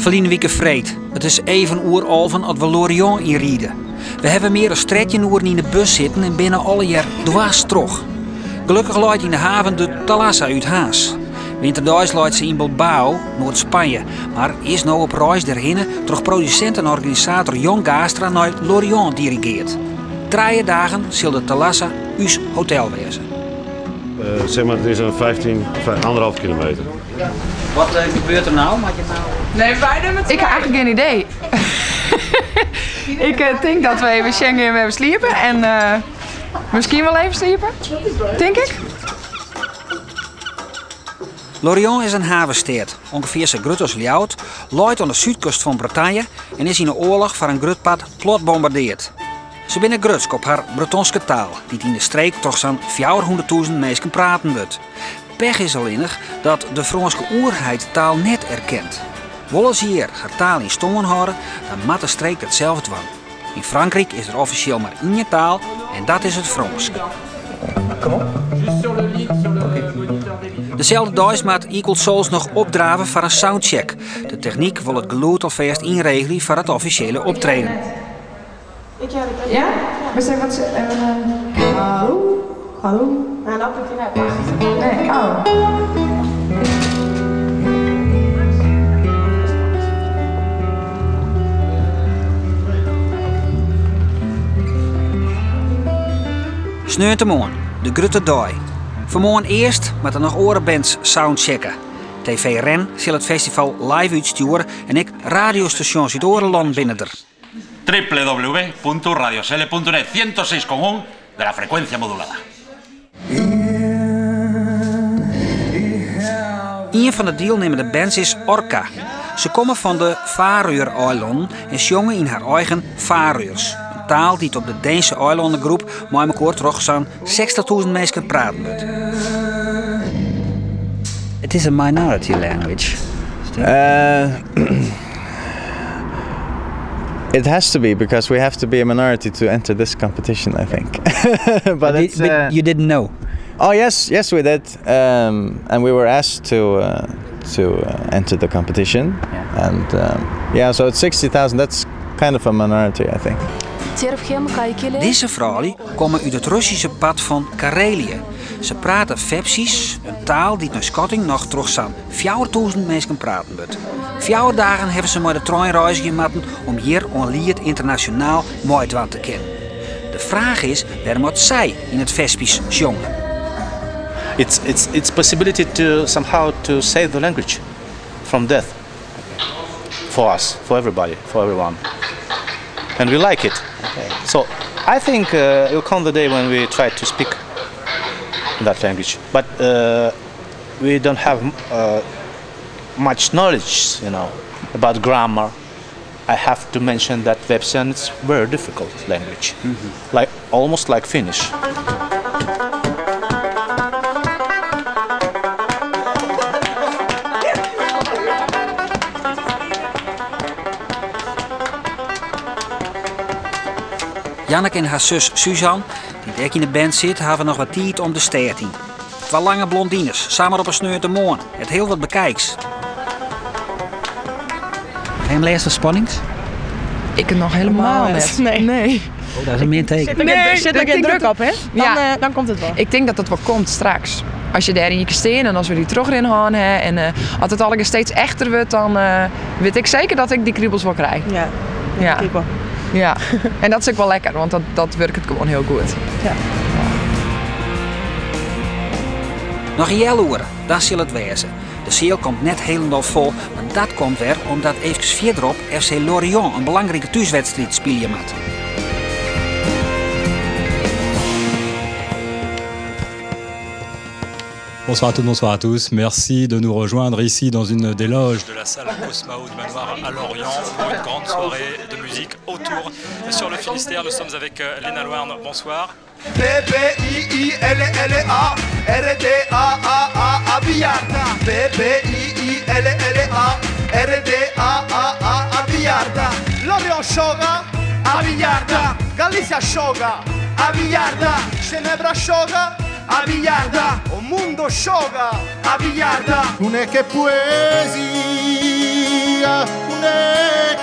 Verleden week vreed. Het is even oeralven als we Lorient inrieden. We hebben meer dan 13 uur in de bus zitten en binnen alle jaar dwars terug. Gelukkig luidt in de haven de Thalassa uit Haas. Winterdags luidt ze in Bilbao, Noord-Spanje. Maar is nou op reis daarheen door producent en organisator Jon Gaastra naar Lorient dirigeert. 3 dagen zal de Thalassa uw hotel wezen. Zeg maar, het is een 1,5 kilometer. Wat gebeurt er nou? Nee, wij doen het. Ik heb eigenlijk geen idee. Ik denk dat we even Schengen hebben sliepen en misschien wel even sliepen, denk ik. Lorient is een havenstad, ongeveer zo groot als Ljout, ligt aan de zuidkust van Bretagne en is in de oorlog voor een grutpad plat bombardeerd. Ze binnen grutsk op haar Bretonske taal, die in de streek toch zo'n 400.000 mensen praten wordt. Pech is alleen dat de Franse oerheid taal net erkent. Willen ze hier haar taal in stongen houden, dan moet de streek hetzelfde doen. In Frankrijk is er officieel maar één taal en dat is het Frans. Dezelfde dag maakt Equal Souls nog opdraven voor een soundcheck. De techniek wil het geluid alvast inregelen voor het officiële optreden. Ja? We zijn wat ze... Hallo? Hallo? Nou, dat moet je net. Nee, oh. Sneuntemoorn, de grutte dag. Vanmorgen eerst met er nog orenbands soundchecken. TV Ren zal het festival live uitsturen en ik radiostations uit Orenland binnen er. www.radiocele.net 106,1 de la frecuencia modulada. Een van de deelnemende bands is Orca. Ze komen van de Faroe-eilanden en zongen in haar eigen Faroers. Een taal die op de Deense eilandengroep maar elkaar toch zo'n 60.000 mensen praten wordt. Het is een minority language. It has to be because we have to be a minority to enter this competition, I think. but you didn't know. Oh yes, we did, and we were asked to enter the competition, and so it's 60,000. That's kind of a minority, I think. Deze vrouwen komen uit het Russische pad van Karelië. Ze praten Vepsisch, een taal die naar schatting nog terug zo'n 4.000 mensen praten wordt. 4 dagen hebben ze maar de treinreis gemaakt om hier onlied internationaal mooi te kennen. De vraag is, waar moet zij in het Vespisch zongen? It's possibility to somehow to save the language from death. For us, for everybody, for everyone. And we like it. Okay. So I think it will come the day when we try to speak that language. But we don't have much knowledge, about grammar. I have to mention that Websen is very difficult language, almost like Finnish. Janneke en haar zus Suzanne, die ook in de band zit, hebben nog wat tijd om de stad in. 2 lange blondines, samen op een sneuntemoorn. Het heel wat bekijks. Heb je hem lezen spannings? Ik het nog helemaal net. Nee. Oh, dat is een meer teken. Zit er geen druk op, hè? Dan komt het wel. Ik denk dat het wel komt straks. Als je daarin je kan staan en als we die terug in gaan en als het allemaal steeds echter wordt, dan weet ik zeker dat ik die kriebels wel krijg. Ja. Kriebel. Ja, en dat is ook wel lekker, want dat werkt het gewoon heel goed. Ja. Nog een jaar uren, dat zal het wezen. De zaal komt net helemaal vol, maar dat komt weer omdat even verderop FC Lorient een belangrijke thuiswedstrijd spelen moet. Bonsoir à toutes, bonsoir à tous. Merci de nous rejoindre ici dans une des loges de la salle Cosmao du Manoir à Lorient pour une grande soirée de musique autour sur le Finistère. Nous sommes avec Léna Louarn. Bonsoir. P-P-I-I-L-L-A R-D-A-A-A Biarda P-P-I-I-L-L-A R-D-A-A-A Biarda Lorient Shoga a Biarda Galicia Shoga a Biarda Ginebra Shoga a Biarda O mundo Shoga a Biarda Non è che poesia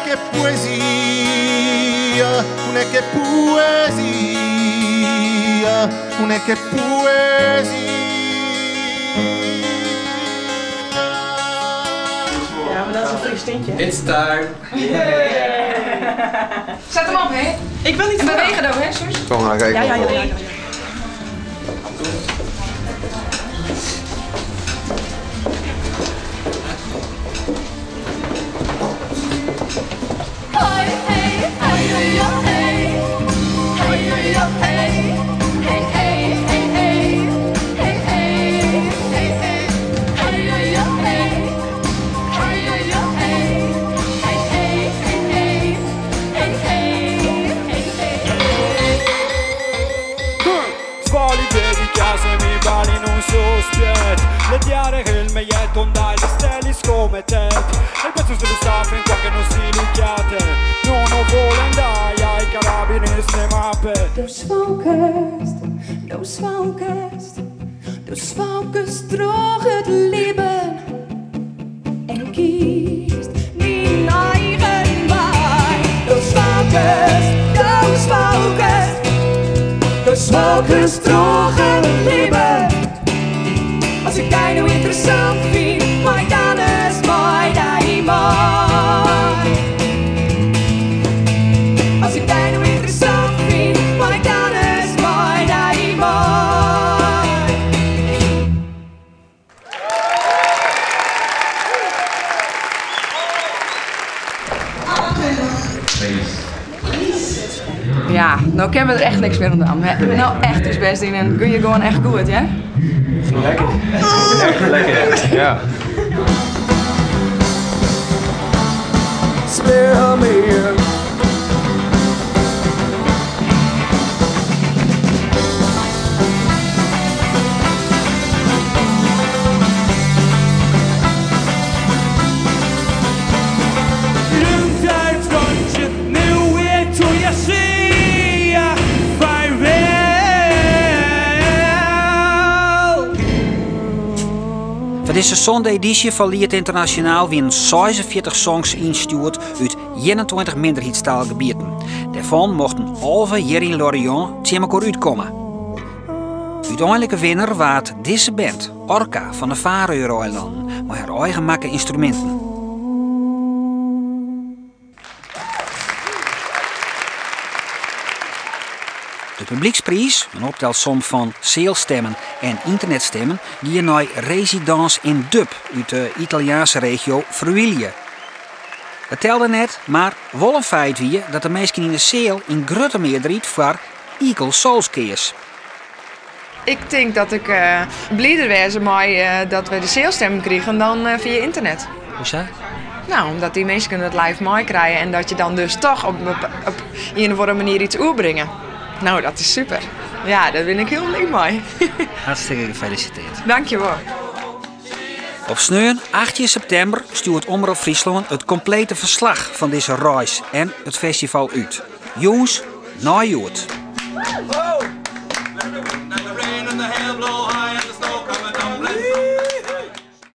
che poesia, una che poesia, una che poesia. Ja, maar dat is een fris tintje. It's time. Zet hem op, hè? Ik wil niet en bewegen dan, hè, zus? Kom maar, kijk. Ja. Leggere il meglietto, ondai le stelle scomettet. Il pezzo sullo staff in qualche non si lucchiate. Non ho volo andai ai carabinieri sulle mappe. Dus focus droog het leven. En kiest niet eigen bij. Dus focus droog het leven. Als ik jij nou interessant vind, maar dan is mooi dat je mooi. Als ik jij nou interessant vind, maar dan is mooi dat je mooi. Ja, nou kennen we er echt niks meer aan doen. Nou echt ons best doen en kun je gewoon echt goed, ja? Lekker. Echt lekker. Ja. Spare me. Voor deze zondag-editie van Lied Internationaal winnen 46 songs ingestuurd uit 21 minderheidstaalgebieden. Daarvan mochten Alve Jerry Lorient tegen elkaar uitkomen. Uiteindelijke winnaar was deze band, Orca van de Faroe-eilanden, met haar eigen makke instrumenten. De publieksprijs, een optelsom van zeelstemmen en internetstemmen, die naar Residence in Dub uit de Italiaanse regio Friuli. Het telde net, maar wel een feit wie dat de mensen in de zeel in grote meerderheid voor Eagle Soulskeers. Ik denk dat ik blijer was dat we de zeelstemmen kregen dan via internet. Hoezo? Nou, omdat die mensen het live mooi krijgen en dat je dan dus toch op een of andere manier iets overbrengen. Nou, dat is super. Ja, daar ben ik heel blij mee. Hartstikke gefeliciteerd. Dankjewel. Op sneun 18 september stuurt Omroep Friesland het complete verslag van deze reis en het festival uit. Jongens, na joet.